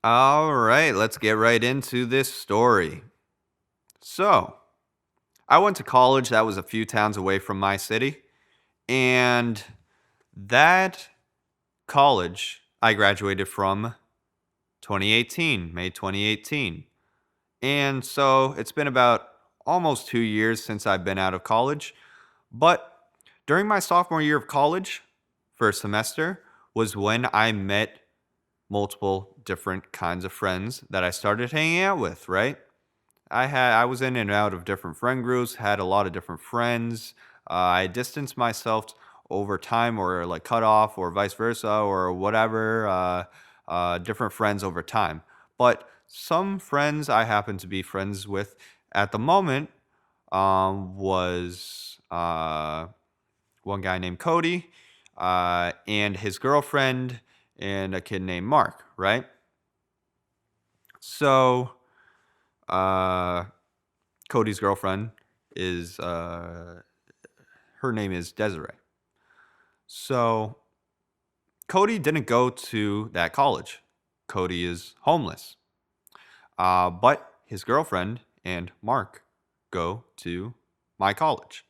All right, let's get right into this story. So, I went to college that was a few towns away from my city, and that college I graduated from 2018, May 2018. And so it's been about almost 2 years since I've been out of college. But during my sophomore year of college, first semester, was when I met multiple different kinds of friends that I started hanging out with, right? I was in and out of different friend groups, had a lot of different friends. I distanced myself over time, or like cut off, or vice versa, or whatever. Different friends over time, but some friends I happen to be friends with at the moment was one guy named Cody, and his girlfriend, and a kid named Mark. Right. So uh, Cody's girlfriend is her name is Desiree. So Cody didn't go to that college. Cody is homeless. But his girlfriend and Mark go to my college.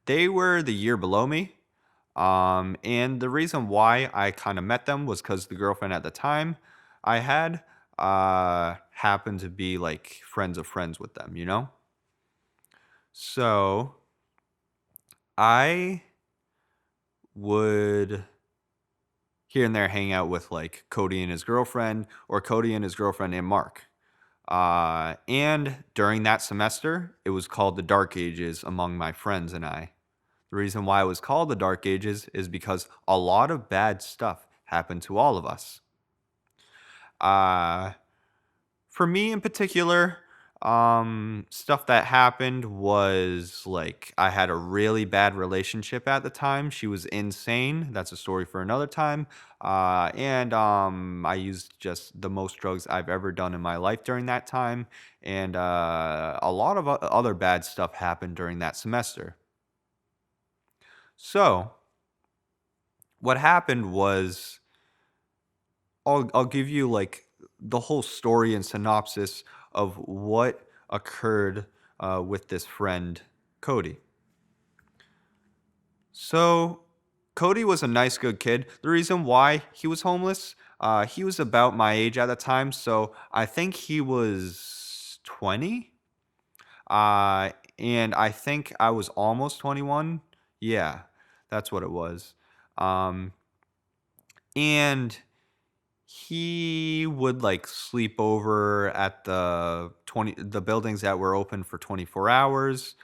They were the year below me. And the reason why I kind of met them was because the girlfriend at the time I had happened to be like friends of friends with them, you know? So I would here and there hang out with like Cody and his girlfriend, or Cody and his girlfriend and Mark. And during that semester, it was called the Dark Ages among my friends and I. The reason why it was called the Dark Ages is because a lot of bad stuff happened to all of us. Uh, for me in particular, stuff that happened was like I had a really bad relationship at the time. She was insane. That's a story for another time. And I used just the most drugs I've ever done in my life during that time. And a lot of other bad stuff happened during that semester. So, what happened was I'll give you like the whole story and synopsis of what occurred with this friend, Cody. So, Cody was a nice, good kid. The reason why he was homeless, he was about my age at the time, so I think he was 20. And I think I was almost 21. Yeah, that's what it was. Um, and he would like sleep over at the buildings that were open for 24 hours.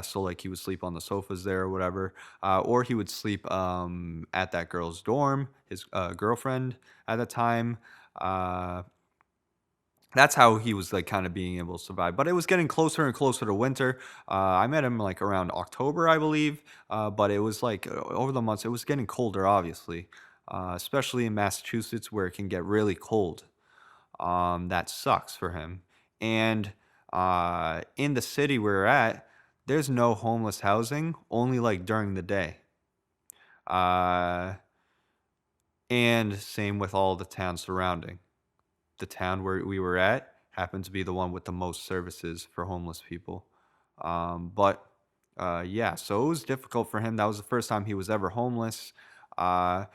So like he would sleep on the sofas there or whatever, or he would sleep at that girl's dorm, his girlfriend at the time. Uh, that's how he was like kind of being able to survive. But it was getting closer and closer to winter. I met him like around October, I believe. But it was like over the months, it was getting colder, obviously, especially in Massachusetts where it can get really cold. That sucks for him. And in the city we're at, there's no homeless housing, only like during the day. Uh, and same with all the towns surrounding. The town where we were at happened to be the one with the most services for homeless people. But yeah, so it was difficult for him. That was the first time he was ever homeless. Uh,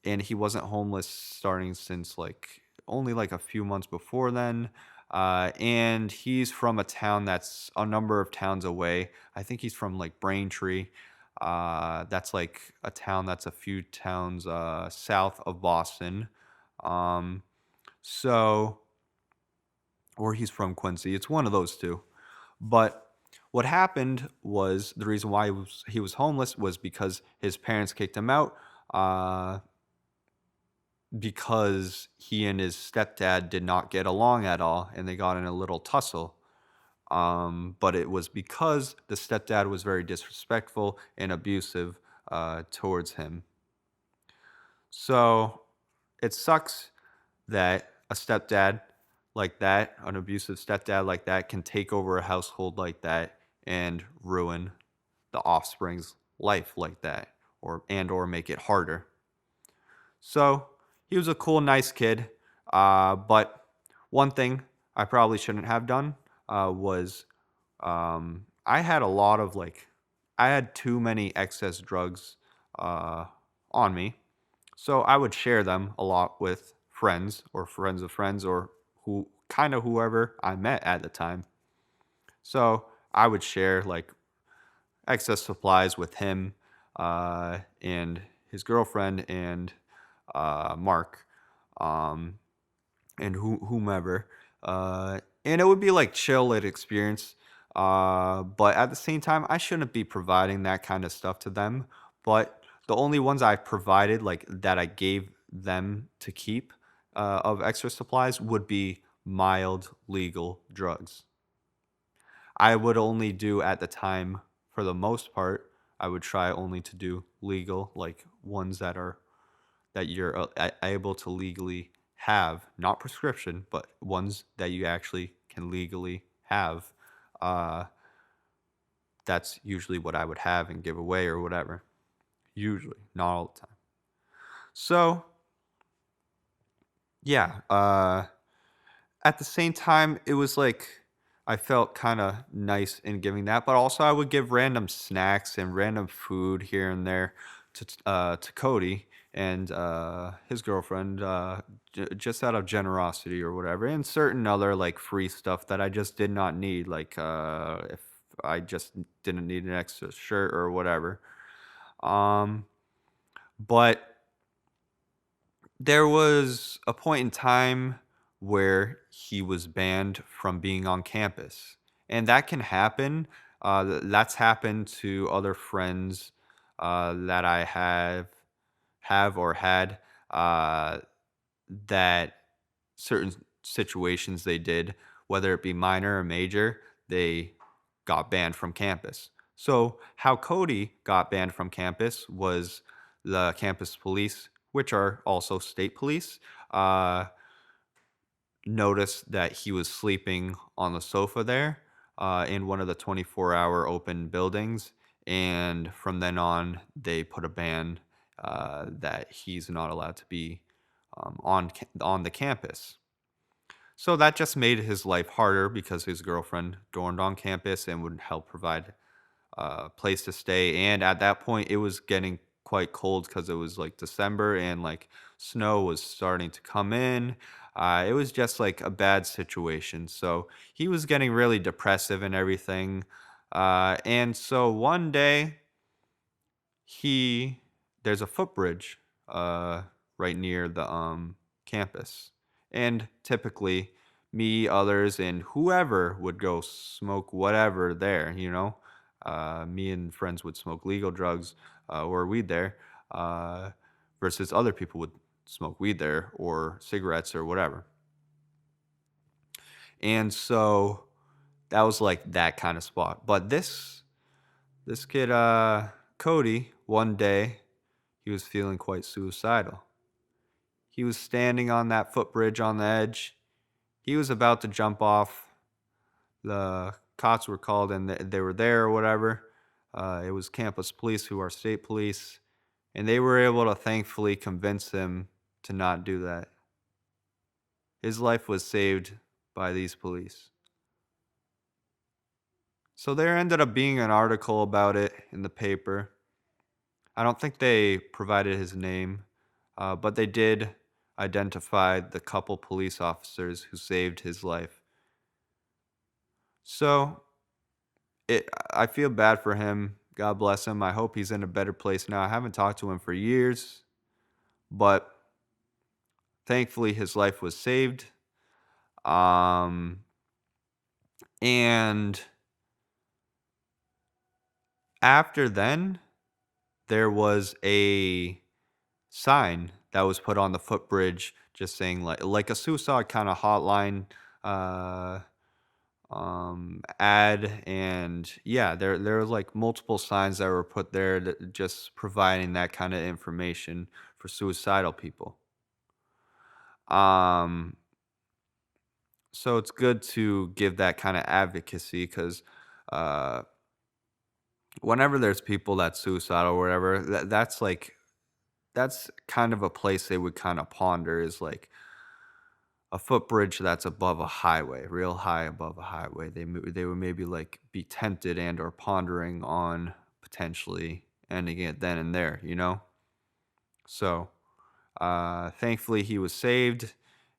and he wasn't homeless starting since like only like a few months before then. And he's from a town that's a number of towns away. I think he's from like Braintree. That's like a town that's a few towns south of Boston. Um, so, or he's from Quincy. It's one of those two. But what happened was the reason why he was homeless was because his parents kicked him out uh, because he and his stepdad did not get along at all and they got in a little tussle. But it was because the stepdad was very disrespectful and abusive towards him. So it sucks that a stepdad like that, an abusive stepdad like that, can take over a household like that and ruin the offspring's life like that, or make it harder. So he was a cool, nice kid. But one thing I probably shouldn't have done was I had a lot of like, I had too many excess drugs uh, on me. So I would share them a lot with friends or friends of friends or who kind of whoever I met at the time. So I would share like excess supplies with him and his girlfriend and Mark. Um, and whomever. And it would be like chill lit experience. But at the same time, I shouldn't be providing that kind of stuff to them. But the only ones I provided, like that I gave them to keep of extra supplies, would be mild legal drugs. I would only do at the time, for the most part, I would try only to do legal, like ones that you're able to legally have, not prescription, but ones that you actually can legally have. Uh, that's usually what I would have and give away or whatever. Usually, not all the time. So, yeah. At the same time, it was like I felt kind of nice in giving that, but also I would give random snacks and random food here and there to Cody and his girlfriend, just out of generosity or whatever, and certain other like free stuff that I just did not need, like if I just didn't need an extra shirt or whatever. Um, but there was a point in time where he was banned from being on campus, and that can happen. That's happened to other friends that I have or had uh, that certain situations they did, whether it be minor or major, they got banned from campus. So, how Cody got banned from campus was the campus police, which are also state police, uh, noticed that he was sleeping on the sofa there in one of the 24-hour open buildings. And from then on, they put a ban that he's not allowed to be on the campus. So that just made his life harder because his girlfriend dormed on campus and would help provide a place to stay. And at that point, it was getting quite cold because it was like December and like snow was starting to come in. It was just like a bad situation. So he was getting really depressive and everything. And so one day, he there's a footbridge uh right near the campus, and typically me, others, and whoever would go smoke whatever there, me and friends would smoke legal drugs or weed there, uh versus other people would smoke weed there or cigarettes or whatever. And so that was like that kind of spot. But this kid, Cody, one day he was feeling quite suicidal. He was standing on that footbridge on the edge. He was about to jump off. The cops were called and they were there or whatever. It was campus police who are state police. And they were able to thankfully convince him to not do that. His life was saved by these police. So there ended up being an article about it in the paper. I don't think they provided his name, but they did identify the couple police officers who saved his life. So I feel bad for him. God bless him. I hope he's in a better place now. I haven't talked to him for years, but thankfully his life was saved. Um, and after then, there was a sign that was put on the footbridge just saying like a suicide kind of hotline uh ad. And yeah, there were like multiple signs that were put there that just providing that kind of information for suicidal people. um so it's good to give that kind of advocacy because uh whenever there's people that's suicidal or whatever, that's kind of a place they would kind of ponder is like, a footbridge that's above a highway, real high above a highway. They would maybe like be tempted and or pondering on potentially ending it then and there, you know? So, thankfully he was saved,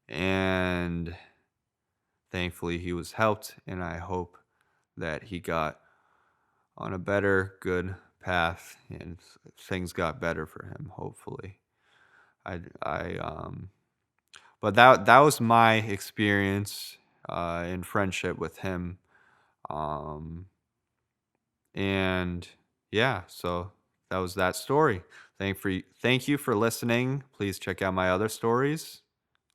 and thankfully he was helped, and I hope that he got on a better, good path, and things got better for him, hopefully. I but that was my experience in friendship with him. Um, and yeah, so that was that story. Thank you for listening. Please check out my other stories.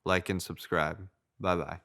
Like and subscribe. Bye bye.